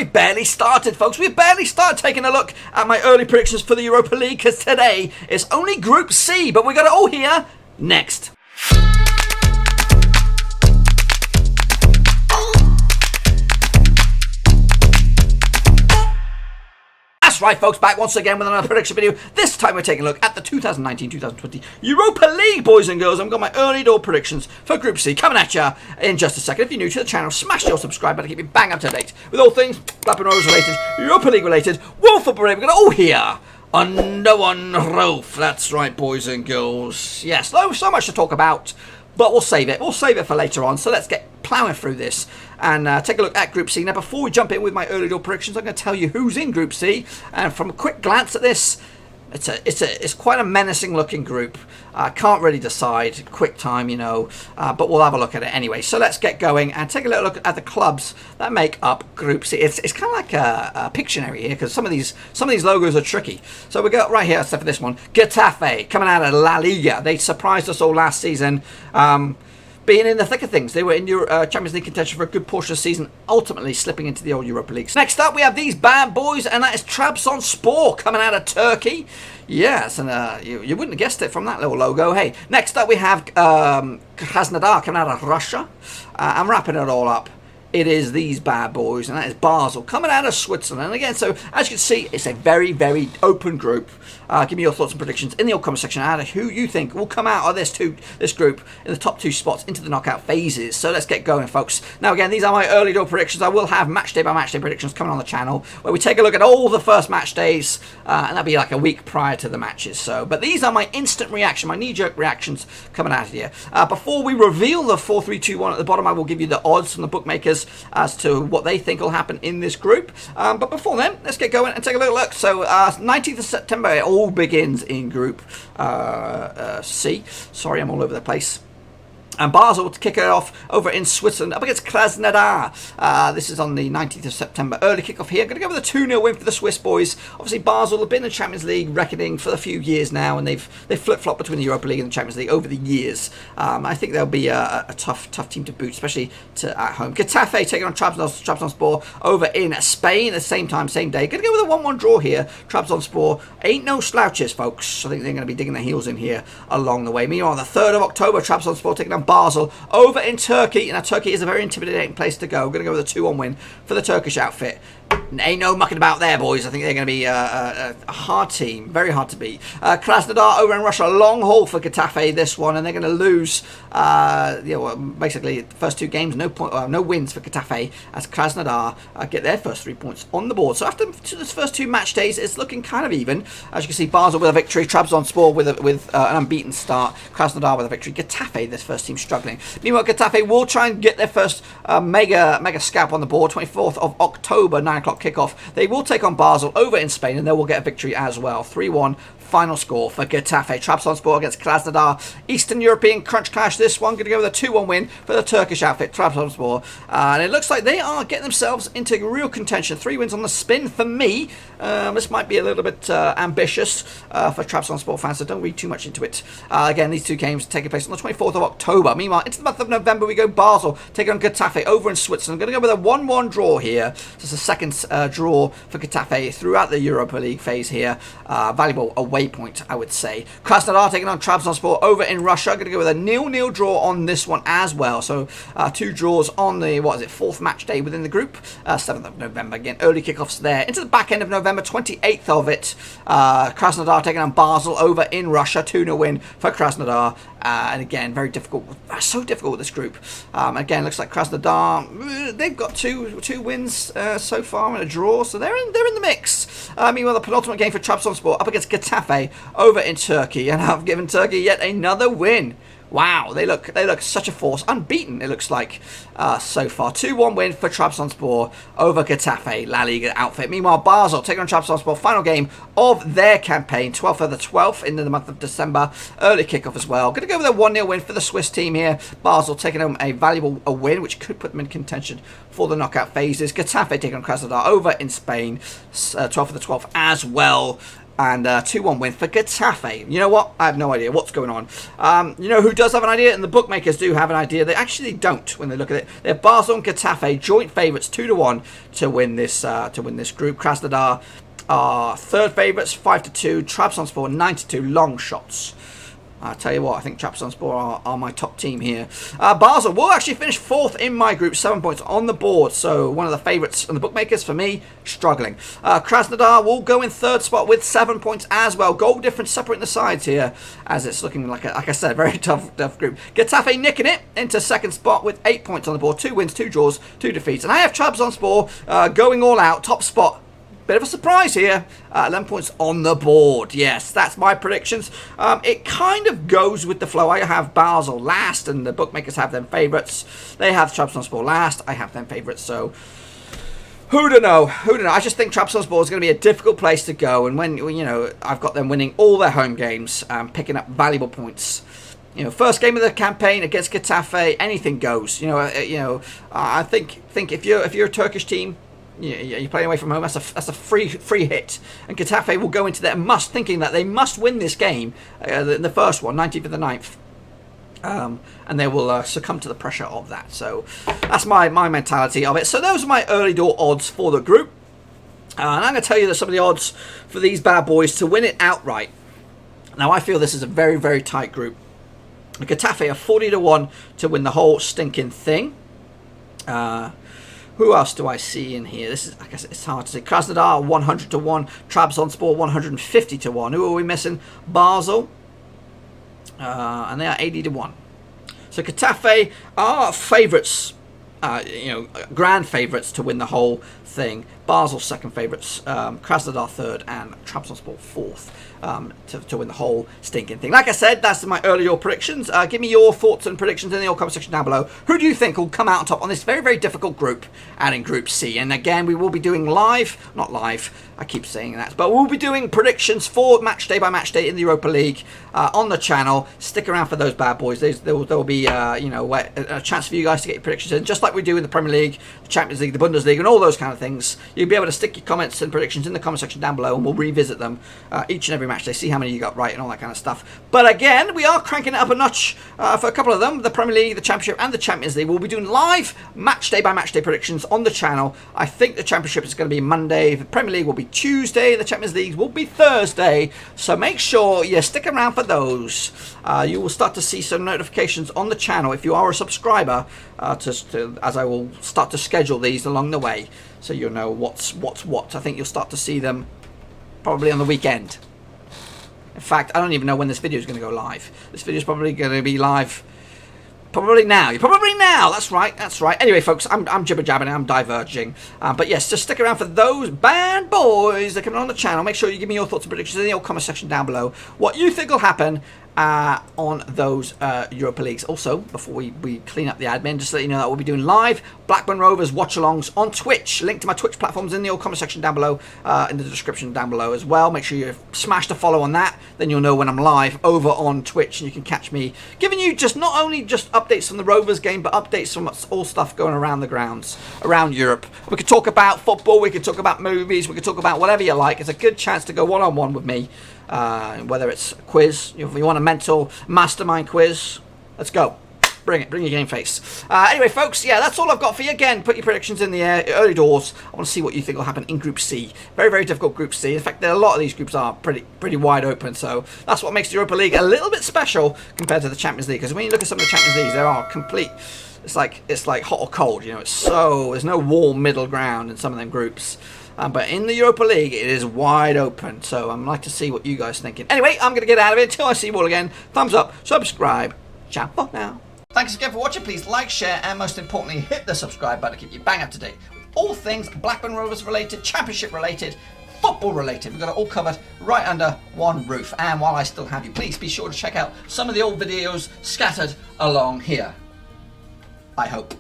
We barely started, folks. We barely started taking a look at my early predictions for the Europa League, because today it's only Group C, but we got it all here next. Right, folks, back once again with another prediction video. This time we're taking a look at the 2019-2020 Europa League, boys and girls. I've got my early door predictions for Group C coming at you in just a second. If you're new to the channel, smash your subscribe button to keep you bang up to date with all things Blackburn Rovers related, Europa League related, World Football related. We're going to all here under one roof. That's right, boys and girls. Yes, so much to talk about, but we'll save it. We'll save it for later on. So let's get plowing through this and take a look at Group C. Now, before we jump in with my early door predictions, I'm going to tell you who's in Group C. And from a quick glance at this, it's quite a menacing looking group. Can't really decide quick time, you know, but we'll have a look at it anyway. So let's get going and take a little look at the clubs that make up Group C. It's kind of like a Pictionary here, because some of these logos are tricky. So we got right here, except for this one, Getafe coming out of La Liga. They surprised us all last season. Being in the thick of things. They were in your Champions League contention for a good portion of the season, ultimately slipping into the old Europa League. Next up, we have these bad boys, and that is Trabzonspor coming out of Turkey. Yes, and you wouldn't have guessed it from that little logo. Hey, next up we have Krasnodar coming out of Russia. I'm wrapping it all up. It is these bad boys, and that is Basel coming out of Switzerland. And again, so as you can see, it's a very, very open group. Give me your thoughts and predictions in the comment section out of who you think will come out of this group in the top two spots into the knockout phases. So let's get going, folks. Now, again, these are my early door predictions. I will have match day by match day predictions coming on the channel, where we take a look at all the first match days, and that'll be like a week prior to the matches. So, but these are my instant reaction, my knee-jerk reactions coming out of here. Before we reveal the 4-3-2-1 at the bottom, I will give you the odds from the bookmakers as to what they think will happen in this group. But before then, let's get going and take a little look. So 19th of September, it all begins in Group C. Sorry, I'm all over the place. And Basel to kick it off over in Switzerland up against Krasnodar. This is on the 19th of September. Early kickoff here. Going to go with a 2-0 win for the Swiss boys. Obviously, Basel have been in the Champions League reckoning for a few years now, and they've flip-flopped between the Europa League and the Champions League over the years. I think they'll be a tough team to boot, especially at home. Getafe taking on Trabzonspor over in Spain at the same time, same day. Going to go with a 1-1 draw here. Trabzonspor ain't no slouches, folks. I think they're going to be digging their heels in here along the way. Meanwhile, on the 3rd of October, Trabzonspor taking on Basel over in Turkey. Now, Turkey is a very intimidating place to go. We're going to go with a 2-1 win for the Turkish outfit. Ain't no mucking about there, boys. I think they're going to be a hard team. Very hard to beat. Krasnodar over in Russia. A long haul for Getafe, this one. And they're going to lose, basically, the first two games. No wins for Getafe as Krasnodar get their first 3 points on the board. So after the first two match days, it's looking kind of even. As you can see, Basel with a victory. Trabzonspor with an unbeaten start. Krasnodar with a victory. Getafe, this first team, struggling. Meanwhile, Getafe will try and get their first mega scalp on the board. 24th of October, 9 o'clock kickoff. They will take on Basel over in Spain, and they will get a victory as well. 3-1 final score for Getafe. Trabzonspor against Krasnodar. Eastern European crunch clash. This one going to go with a 2-1 win for the Turkish outfit, Trabzonspor. And it looks like they are getting themselves into real contention. 3 wins on the spin for me. This might be a little bit ambitious for Trabzonspor fans, so don't read too much into it. Again, these two games taking place on the 24th of October. Meanwhile, into the month of November, we go Basel taking on Getafe over in Switzerland. Going to go with a 1-1 draw here. Just a second draw for Getafe throughout the Europa League phase here. Valuable away point, I would say. Krasnodar taking on Trabzonspor over in Russia. Going to go with a 0-0 draw on this one as well. So 2 draws on the, 4th match day within the group. 7th of November. Again, early kickoffs there. Into the back end of November, 28th of it. Krasnodar taking on Basel over in Russia. 2-0 win for Krasnodar. And again, very difficult. So difficult with this group. Again, looks like Krasnodar, they've got two wins so far and a draw, so they're in the mix. Meanwhile, the penultimate game for Trabzonspor up against Getafe over in Turkey, and I've given Turkey yet another win. Wow, they look such a force. Unbeaten, it looks like, so far. 2-1 win for Trabzonspor over Getafe, La Liga outfit. Meanwhile, Basel taking on Trabzonspor, final game of their campaign, 12th of the 12th, into the month of December. Early kickoff as well. Going to go with a 1-0 win for the Swiss team here. Basel taking home a valuable win, which could put them in contention for the knockout phases. Getafe taking on Krasnodar over in Spain, 12th of the 12th as well. And 2-1 win for Getafe. You know what? I have no idea what's going on. You know who does have an idea? And the bookmakers do have an idea. They actually don't when they look at it. They're Basel and Getafe, joint favourites 2-1 to win this group. Krasnodar are third favourites 5-2. Trabzonspor 9-2. Long shots. I'll tell you what, I think Trabzonspor are my top team here. Basel will actually finish 4th in my group, 7 points on the board. So one of the favourites and the bookmakers for me, struggling. Krasnodar will go in 3rd spot with 7 points as well. Goal difference separating the sides here, as it's looking like I said, very tough group. Getafe nicking it into 2nd spot with 8 points on the board. 2 wins, 2 draws, 2 defeats. And I have Trabzonspor going all out, top spot. Bit of a surprise here. 11 points on the board. Yes, that's my predictions. It kind of goes with the flow. I have Basel last, and the bookmakers have them favourites. They have Trabzonspor last. I have them favourites. So, who to know? Who to know? I just think Trabzonspor is going to be a difficult place to go. And when you know, I've got them winning all their home games, picking up valuable points. You know, first game of the campaign against Getafe, anything goes. I think if you're a Turkish team. You're playing away from home. That's a free hit, and Getafe will go into that thinking that they must win this game, the first one, 19th of the 9th, and they will succumb to the pressure of that. So that's my mentality of it. So those are my early door odds for the group, and I'm going to tell you that some of the odds for these bad boys to win it outright. Now I feel this is a very, very tight group. Getafe are 40-1 to win the whole stinking thing. Who else do I see in here? I guess it's hard to say. Krasnodar 100-1, Trabzonspor 150-1. Who are we missing? Basel, and they are 80-1. So Getafe are favourites, grand favourites to win the whole thing. Basel second favourites, Krasnodar third, and Trabzonspor fourth. To win the whole stinking thing. Like I said, that's my early door predictions. Give me your thoughts and predictions in the comment section down below. Who do you think will come out on top on this very, very difficult group and in Group C? And again, we will be doing not live, I keep saying that, but we'll be doing predictions for match day by match day in the Europa League on the channel. Stick around for those bad boys. There will be a chance for you guys to get your predictions in, just like we do in the Premier League, the Champions League, the Bundesliga, and all those kind of things. You'll be able to stick your comments and predictions in the comment section down below, and we'll revisit them each and every match day, see how many you got right and all that kind of stuff. But again, we are cranking it up a notch for a couple of them, the Premier League, the Championship, and the Champions League. We'll be doing live match day by match day predictions on the channel. I think the Championship is going to be Monday, the Premier League will be Tuesday, the Champions League will be Thursday, so make sure you stick around for those. You will start to see some notifications on the channel if you are a subscriber, as I will start to schedule these along the way, so you'll know what's what. I think you'll start to see them probably on the weekend. In fact, I don't even know when this video is going to go live. This video is probably going to be live probably now. Probably now. That's right. Anyway, folks, I'm jibber-jabbing. I'm diverging. But yes, just stick around for those bad boys that are coming on the channel. Make sure you give me your thoughts and predictions in the comment section down below. What you think will happen on those Europa Leagues. Also, before we clean up the admin, just to let you know that we'll be doing live Blackburn Rovers watch-alongs on Twitch. Link to my Twitch platforms in the comment section down below, in the description down below as well. Make sure you smash the follow on that, then you'll know when I'm live over on Twitch, and you can catch me giving you not only updates from the Rovers game, but updates from all stuff going around the grounds around Europe. We could talk about football, we could talk about movies, we could talk about whatever you like. It's a good chance to go one-on-one with me. Whether it's a quiz, if you want a mental mastermind quiz, let's go. Bring it. Bring your game face. Anyway, folks, yeah, that's all I've got for you. Again, put your predictions in the air, early doors. I want to see what you think will happen in Group C. Very, very difficult Group C. In fact, a lot of these groups are pretty wide open. So that's what makes the Europa League a little bit special compared to the Champions League. Because when you look at some of the Champions Leagues, there are complete. It's like hot or cold. You know, there's no warm middle ground in some of them groups. But in the Europa League, it is wide open. So I'd like to see what you guys are thinking. Anyway, I'm going to get out of it. Until I see you all again, thumbs up, subscribe. Ciao for now. Thanks again for watching. Please like, share, and most importantly, hit the subscribe button to keep you bang up to date with all things Blackburn Rovers related, Championship related, football related. We've got it all covered right under one roof. And while I still have you, please be sure to check out some of the old videos scattered along here. I hope.